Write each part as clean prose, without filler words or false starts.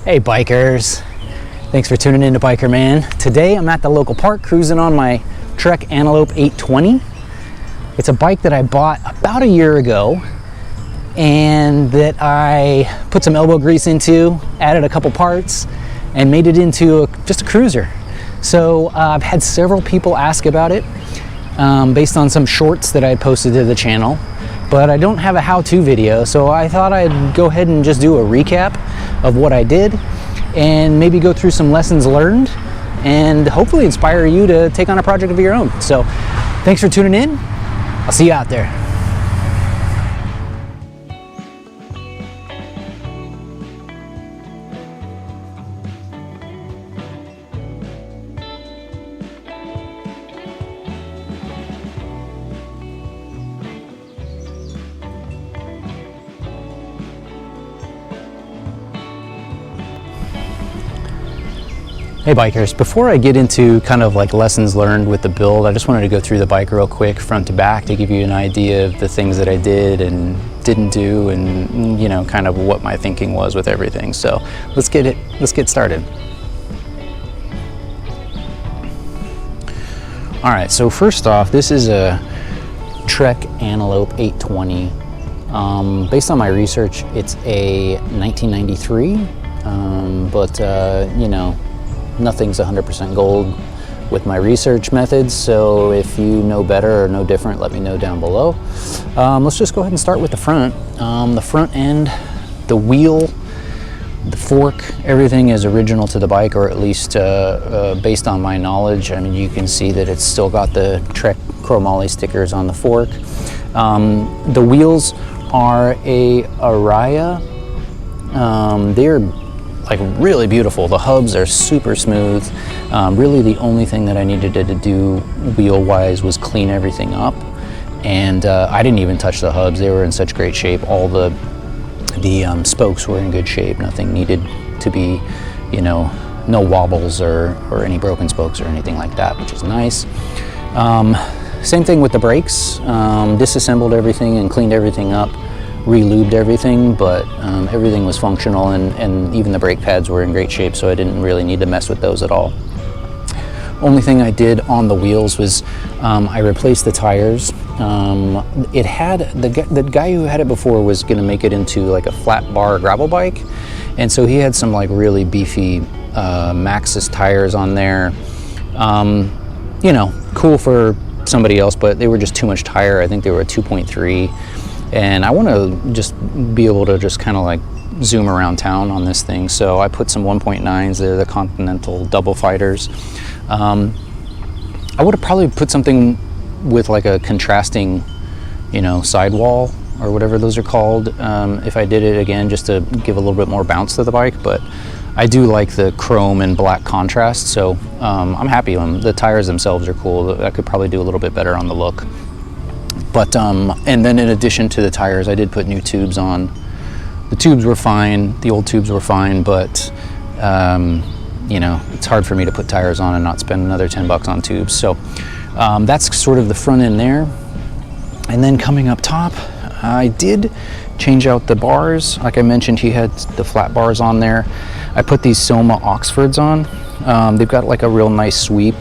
Hey bikers, thanks for tuning in to Biker Man. Today I'm at the local park cruising on my Trek Antelope 820. It's a bike that I bought about a year ago and that I put some elbow grease into, added a couple parts, and made it into just a cruiser. So I've had several people ask about it based on some shorts that I posted to the channel, but I don't have a how-to video, so I thought I'd go ahead and just do a recap of what I did and maybe go through some lessons learned and hopefully inspire you to take on a project of your own. So thanks for tuning in. I'll see you out there. Hey bikers, before I get into kind of like lessons learned with the build, I just wanted to go through the bike real quick front to back to give you an idea of the things that I did and didn't do, and you know, kind of what my thinking was with everything. So let's get started. All right, so first off, this is a Trek Antelope 820. Based on my research, it's a 1993, but you know, nothing's 100% gold with my research methods, so if you know better or know different, let me know down below. Let's just go ahead and start with the front. The front end, the wheel, the fork, everything is original to the bike, or at least based on my knowledge. I mean, you can see that it's still got the Trek chromoly stickers on the fork. The wheels are a Araya. They're like really beautiful. The hubs are super smooth. Really the only thing that I needed to do wheel wise was clean everything up, and I didn't even touch the hubs. They were in such great shape. All the spokes were in good shape. Nothing needed to be, you know, no wobbles or any broken spokes or anything like that, which is nice. Same thing with the brakes. Disassembled everything and cleaned everything up, re-lubed everything, but everything was functional, and even the brake pads were in great shape, so I didn't really need to mess with those at all. Only thing I did on the wheels was I replaced the tires. It had the guy who had it before was going to make it into like a flat bar gravel bike, and so he had some like really beefy Maxxis tires on there. You know, cool for somebody else, but they were just too much tire. I think they were a 2.3. And I want to just be able to just kind of like zoom around town on this thing. So I put some 1.9s. They're the Continental double fighters. I would have probably put something with like a contrasting, you know, sidewall or whatever those are called, if I did it again, just to give a little bit more bounce to the bike. But I do like the chrome and black contrast, so I'm happy with them. The tires themselves are cool. I could probably do a little bit better on the look. But, and then in addition to the tires, I did put new tubes on. The tubes were fine, the old tubes were fine, but, you know, it's hard for me to put tires on and not spend another 10 bucks on tubes. So that's sort of the front end there. And then coming up top, I did change out the bars. Like I mentioned, he had the flat bars on there. I put these Soma Oxfords on. They've got like a real nice sweep.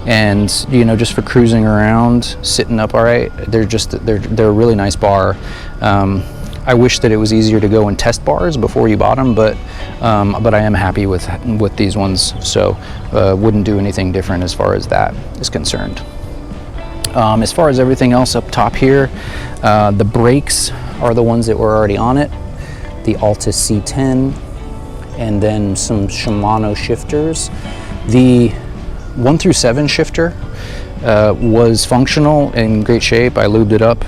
And you know, just for cruising around, sitting up all right, they're a really nice bar. I wish that it was easier to go and test bars before you bought them, but I am happy with these ones, so wouldn't do anything different as far as that is concerned. As far as everything else up top here, the brakes are the ones that were already on it, the Altus C10, and then some Shimano shifters. The 1 through 7 shifter was functional, in great shape. I lubed it up,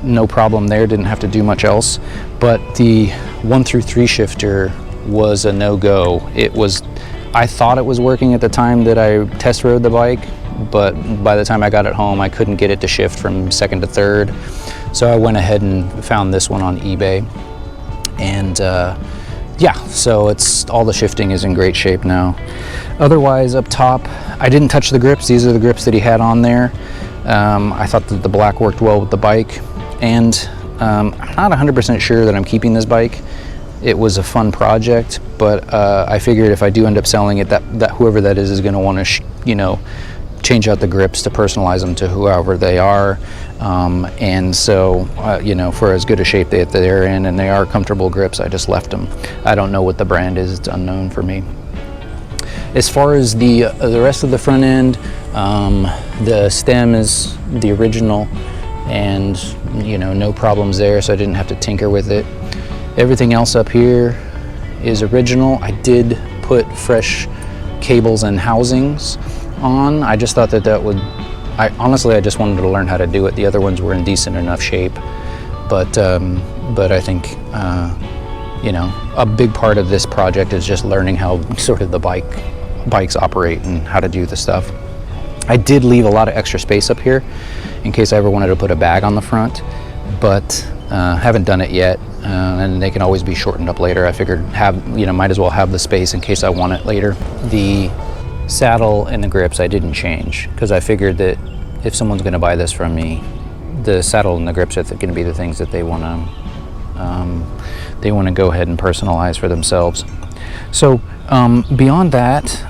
no problem there, didn't have to do much else. But the 1 through 3 shifter was a no-go. I thought it was working at the time that I test rode the bike, but by the time I got it home, I couldn't get it to shift from 2nd to 3rd. So I went ahead and found this one on eBay, and yeah, so it's all the shifting is in great shape now. Otherwise, up top, I didn't touch the grips. These are the grips that he had on there. I thought that the black worked well with the bike, and I'm not 100% sure that I'm keeping this bike. It was a fun project, but I figured if I do end up selling it, that whoever that is going to want to, you know, change out the grips to personalize them to whoever they are. And so, you know, for as good a shape that they're in, and they are comfortable grips, I just left them. I don't know what the brand is. It's unknown for me. As far as the rest of the front end, the stem is the original, and, you know, no problems there, so I didn't have to tinker with it. Everything else up here is original. I did put fresh cables and housings on. I just thought that would, honestly, I just wanted to learn how to do it. The other ones were in decent enough shape, but I think, you know, a big part of this project is just learning how sort of the bikes operate and how to do the stuff. I did leave a lot of extra space up here in case I ever wanted to put a bag on the front, but haven't done it yet, and they can always be shortened up later. I figured might as well have the space in case I want it later. The saddle and the grips I didn't change, because I figured that if someone's going to buy this from me, the saddle and the grips are going to be the things that they want to go ahead and personalize for themselves. So beyond that,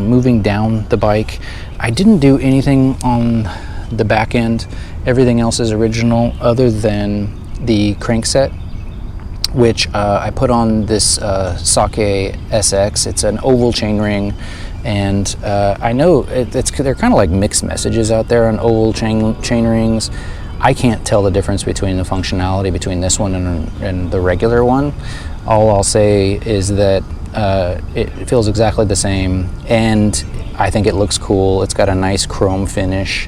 moving down the bike, I didn't do anything on the back end. Everything else is original other than the crankset, which I put on this Sake SX. It's an oval chainring, and I know they're kind of like mixed messages out there on oval chain rings. I can't tell the difference between the functionality between this one and the regular one. All I'll say is that it feels exactly the same, and I think it looks cool. It's got a nice chrome finish,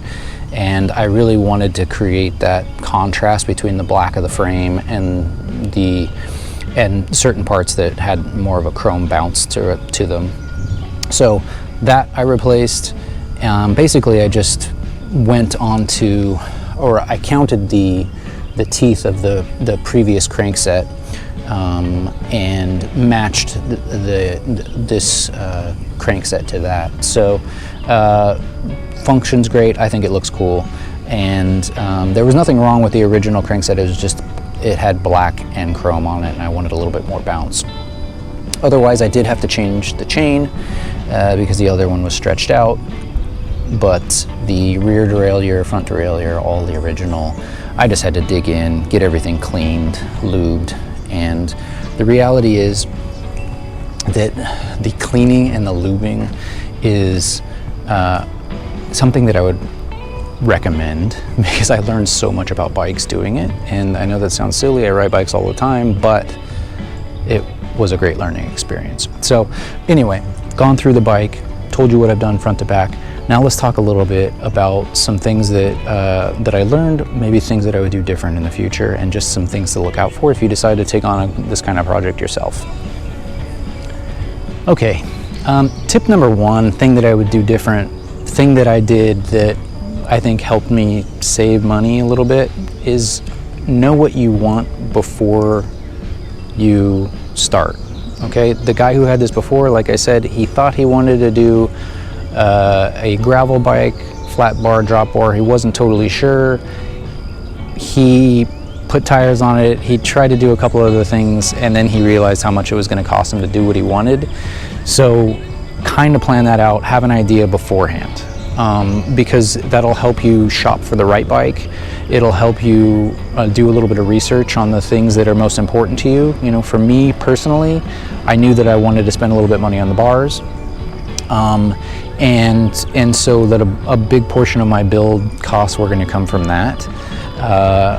and I really wanted to create that contrast between the black of the frame and certain parts that had more of a chrome bounce to them. So that I replaced. Basically, I just went on to, or I counted the teeth of the previous crankset, and matched this crankset to that. So functions great. I think it looks cool, and there was nothing wrong with the original crankset. It was just it had black and chrome on it, and I wanted a little bit more bounce. Otherwise, I did have to change the chain because the other one was stretched out, but the rear derailleur, front derailleur, all the original. I just had to dig in, get everything cleaned, lubed, and the reality is that the cleaning and the lubing is something that I would recommend, because I learned so much about bikes doing it. And I know that sounds silly, I ride bikes all the time, but it was a great learning experience. So anyway, gone through the bike, told you what I've done front to back. Now let's talk a little bit about some things that I learned, maybe things that I would do different in the future, and just some things to look out for if you decide to take on this kind of project yourself. Okay, tip number one, thing that I would do different, thing that I did that I think helped me save money a little bit, is know what you want before you start. Okay, the guy who had this before, like I said, he thought he wanted to do a gravel bike, flat bar, drop bar. He wasn't totally sure. He put tires on it. He tried to do a couple other things, and then he realized how much it was going to cost him to do what he wanted. So kind of plan that out, have an idea beforehand, because that'll help you shop for the right bike. It'll help you do a little bit of research on the things that are most important to you. You know, for me personally, I knew that I wanted to spend a little bit of money on the bars. And so that a big portion of my build costs were going to come from that.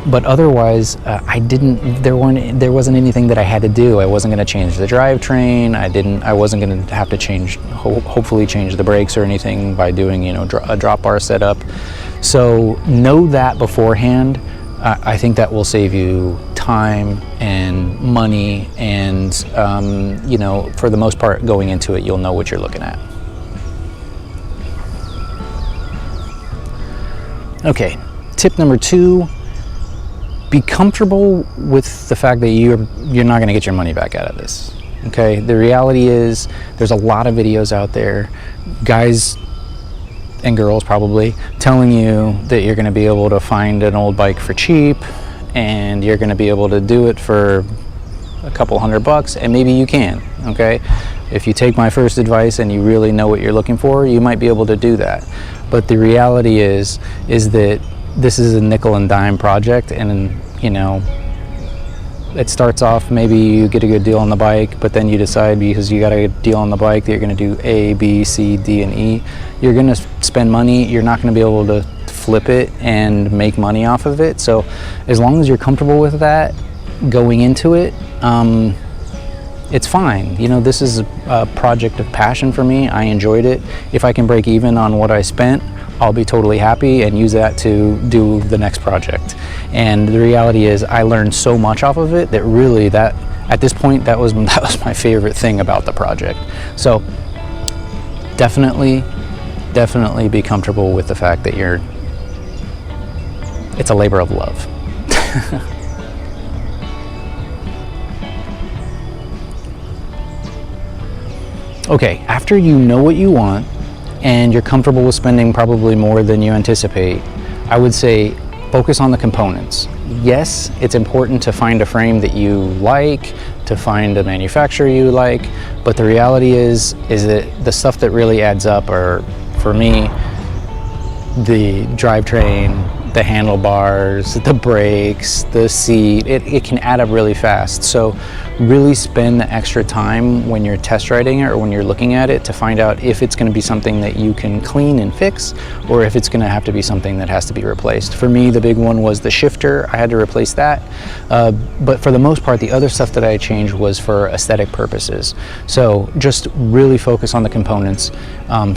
But otherwise, there wasn't anything that I had to do. I wasn't going to change the drivetrain. I wasn't going to have to hopefully change the brakes or anything by doing, you know, a drop bar setup. So know that beforehand. I think that will save you time and money, and you know, for the most part, going into it, you'll know what you're looking at. Okay, tip number two, be comfortable with the fact that you're not going to get your money back out of this. Okay, the reality is there's a lot of videos out there, guys and girls probably, telling you that you're going to be able to find an old bike for cheap, and you're going to be able to do it for a couple $100, and maybe you can, okay? If you take my first advice and you really know what you're looking for, you might be able to do that. But the reality is that this is a nickel and dime project, and you know, it starts off, maybe you get a good deal on the bike, but then you decide, because you got a good deal on the bike, that you're going to do A, B, C, D, and E. You're going to spend money. You're not going to be able to flip it and make money off of it. So as long as you're comfortable with that going into it, it's fine. You know, this is a project of passion for me. I enjoyed it. If I can break even on what I spent, I'll be totally happy and use that to do the next project. And the reality is, I learned so much off of it that really, that at this point, that was my favorite thing about the project. So definitely be comfortable with the fact that it's a labor of love. Okay, after you know what you want and you're comfortable with spending probably more than you anticipate, I would say focus on the components. Yes, it's important to find a frame that you like, to find a manufacturer you like, but the reality is that the stuff that really adds up are, for me, the drivetrain, the handlebars, the brakes, the seat. It can add up really fast. So really spend the extra time when you're test riding it or when you're looking at it to find out if it's going to be something that you can clean and fix, or if it's going to have to be something that has to be replaced. For me, the big one was the shifter. I had to replace that. But for the most part, the other stuff that I changed was for aesthetic purposes. So just really focus on the components. A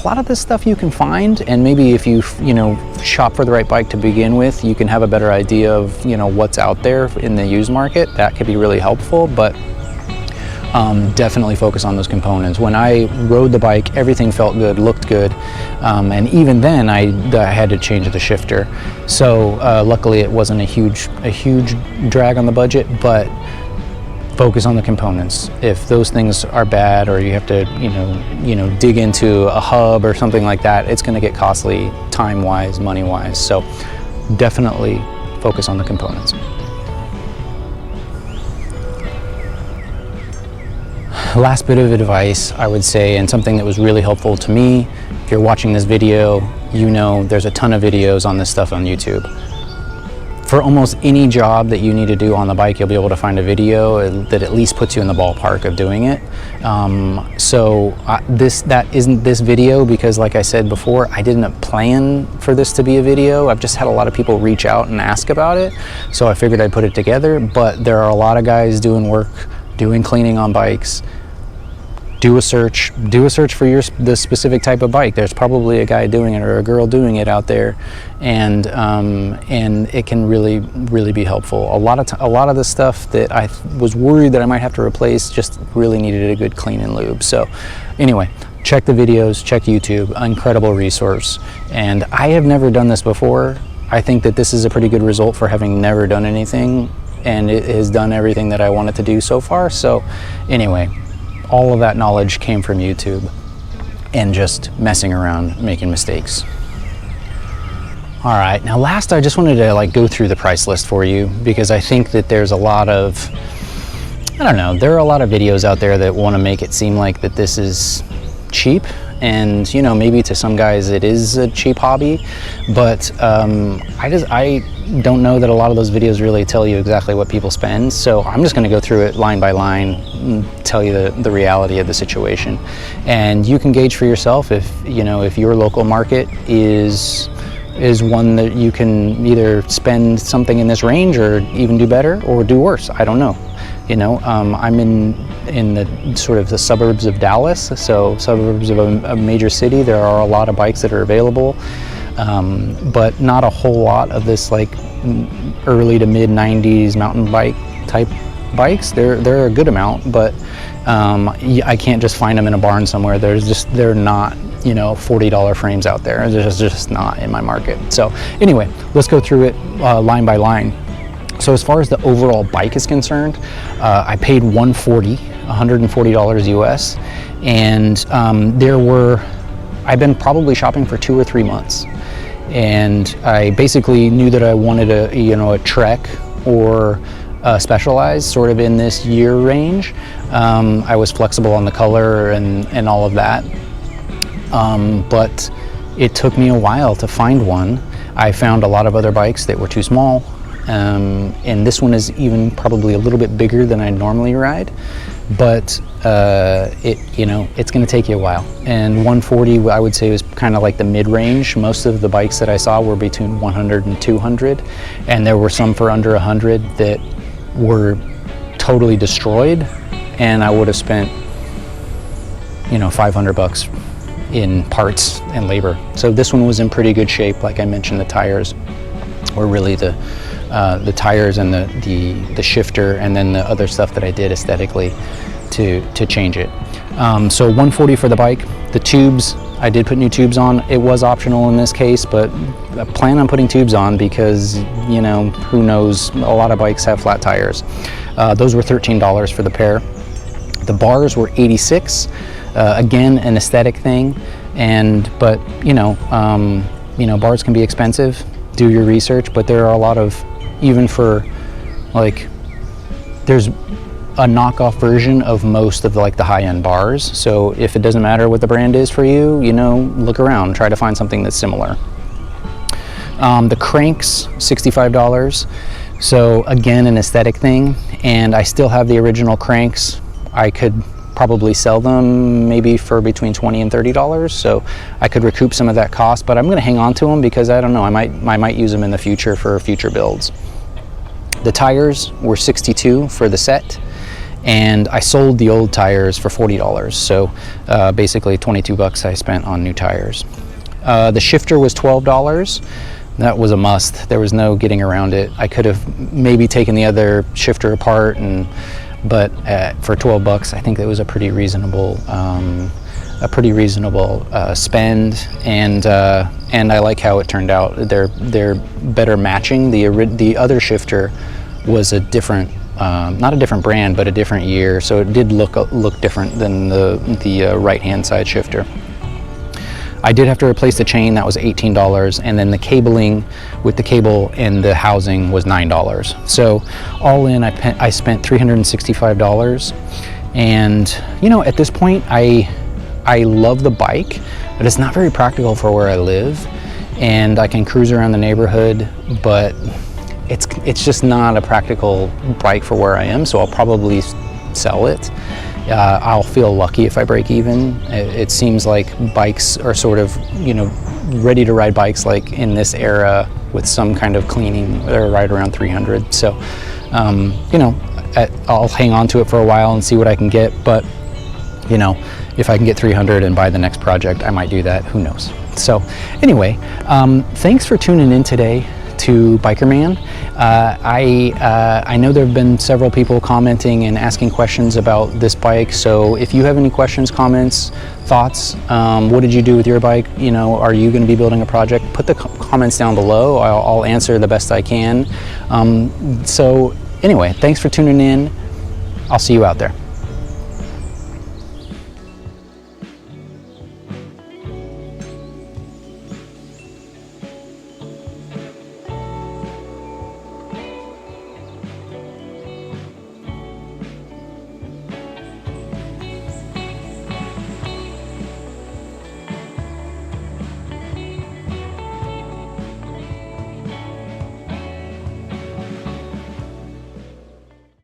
lot of this stuff you can find, and maybe if you shop for the right bike to begin with, you can have a better idea of what's out there in the used market. That could be really helpful, but definitely focus on those components. When I rode the bike, everything felt good, looked good, and even then I had to change the shifter. So luckily it wasn't a huge drag on the budget, but focus on the components. If those things are bad, or you have to dig into a hub or something like that, it's going to get costly time-wise, money-wise. So definitely focus on the components. Last bit of advice I would say, and something that was really helpful to me, if you're watching this video, there's a ton of videos on this stuff on YouTube. For almost any job that you need to do on the bike, you'll be able to find a video that at least puts you in the ballpark of doing it. That isn't this video, because like I said before, I didn't plan for this to be a video. I've just had a lot of people reach out and ask about it, so I figured I'd put it together. But there are a lot of guys doing cleaning on bikes. Do a search for the specific type of bike. There's probably a guy doing it or a girl doing it out there, and it can really be helpful. A lot of the stuff that I was worried that I might have to replace just really needed a good clean and lube. So anyway, check the videos, check YouTube, incredible resource. And I have never done this before. I think that this is a pretty good result for having never done anything, and it has done everything that I wanted to do so far. So anyway, all of that knowledge came from YouTube and just messing around, making mistakes. All right, now last I just wanted to go through the price list for you, because I think that there's a lot of, there are a lot of videos out there that want to make it seem like that this is cheap, and maybe to some guys it is a cheap hobby, but I don't know that a lot of those videos really tell you exactly what people spend. So I'm just going to go through it line by line and tell you the reality of the situation, and you can gauge for yourself if your local market is one that you can either spend something in this range or even do better or do worse. I don't know. I'm in the sort of the suburbs of Dallas, so suburbs of a major city. There are a lot of bikes that are available, but not a whole lot of this early to mid 90s mountain bike type bikes. They're a good amount, but I can't just find them in a barn somewhere. They're not $40 frames out there. There's just not in my market. So anyway, let's go through it line by line. So as far as the overall bike is concerned, I paid $140 US, and I've been probably shopping for 2 or 3 months, and I basically knew that I wanted a Trek or Specialized sort of in this year range. I was flexible on the color and all of that, but it took me a while to find one. I found a lot of other bikes that were too small, and this one is even probably a little bit bigger than I normally ride, but it's going to take you a while. And 140 I would say was kind of like the mid-range. Most of the bikes that I saw were between 100 and 200, and there were some for under 100 that were totally destroyed, and I would have spent $500 in parts and labor. So this one was in pretty good shape. Like I mentioned, the tires were really the tires and the shifter, and then the other stuff that I did aesthetically to change it. So 140 for the bike. The tubes, I did put new tubes on. It was optional in this case, but I plan on putting tubes on because, who knows, a lot of bikes have flat tires. Those were $13 for the pair. The bars were $86. Again, an aesthetic thing, but bars can be expensive. Do your research, but there are a lot of, even for there's a knockoff version of most of the high-end bars. So if it doesn't matter what the brand is for you, look around, try to find something that's similar. The cranks, $65. So again, an aesthetic thing, and I still have the original cranks. I could probably sell them maybe for between $20 and $30, so I could recoup some of that cost, but I'm going to hang on to them because I don't know, I might use them in the future for future builds. The tires were $62 for the set, and I sold the old tires for $40, so basically $22 I spent on new tires. The shifter was $12. That was a must. There was no getting around it. I could have maybe taken the other shifter apart, but for $12, I think it was a pretty reasonable spend, and I like how it turned out. They're better matching. The other shifter was a different, not a different brand, but a different year, so it did look different than the right-hand side shifter. I did have to replace the chain. That was $18, and then the cabling with the cable and the housing was $9. So all in, I spent $365, and at this point I love the bike, but it's not very practical for where I live, and I can cruise around the neighborhood, but it's just not a practical bike for where I am, so I'll probably sell it. I'll feel lucky if I break even. It seems like bikes are sort of, ready to ride bikes like in this era with some kind of cleaning. They're right around 300. So, I'll hang on to it for a while and see what I can get. But, if I can get 300 and buy the next project, I might do that. Who knows? So anyway, thanks for tuning in today to Biker Man. I know there have been several people commenting and asking questions about this bike, so if you have any questions, comments, thoughts, what did you do with your bike, are you going to be building a project, put the comments down below. I'll answer the best I can. So anyway, thanks for tuning in. I'll see you out there.